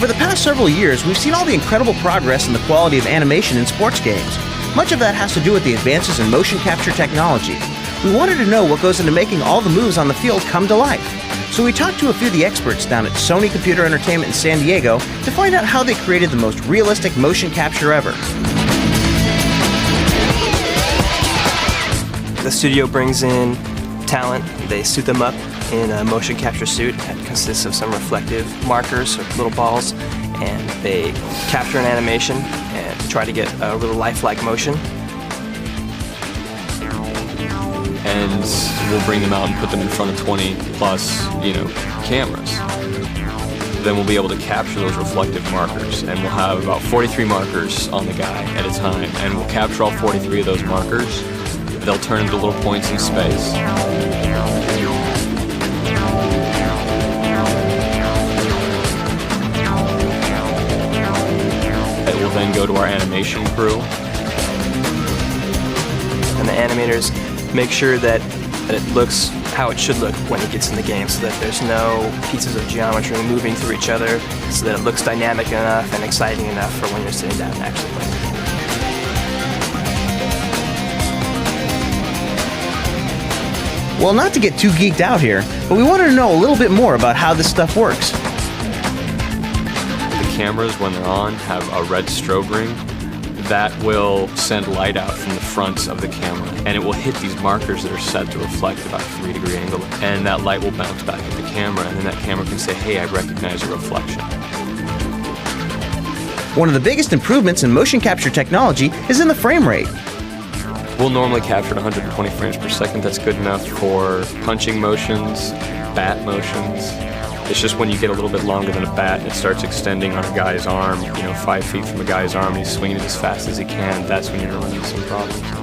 Over the past several years, we've seen all the incredible progress in the quality of animation in sports games. Much of that has to do with the advances in motion capture technology. We wanted to know what goes into making all the moves on the field come to life. So we talked to a few of the experts down at Sony Computer Entertainment in San Diego to find out how they created the most realistic motion capture ever. The studio brings in talent. They suit them up in a motion capture suit that consists of some reflective markers or little balls, and they capture an animation and try to get a little lifelike motion. And we'll bring them out and put them in front of 20 plus, cameras. Then we'll be able to capture those reflective markers, and we'll have about 43 markers on the guy at a time, and we'll capture all 43 of those markers. They'll turn into little points in space. It will then go to our animation crew. And the animators make sure that it looks how it should look when it gets in the game, so that there's no pieces of geometry moving through each other, so that it looks dynamic enough and exciting enough for when you're sitting down and actually playing the game. Well, not to get too geeked out here, but we wanted to know a little bit more about how this stuff works. The cameras, when they're on, have a red strobe ring that will send light out from the fronts of the camera, and it will hit these markers that are set to reflect about a 3-degree angle, and that light will bounce back at the camera, and then that camera can say, hey, I recognize a reflection. One of the biggest improvements in motion capture technology is in the frame rate. We'll normally capture at 120 frames per second. That's good enough for punching motions, bat motions. It's just when you get a little bit longer than a bat and it starts extending on a guy's arm, 5 feet from a guy's arm, and he's swinging it as fast as he can, that's when you're running into some problems.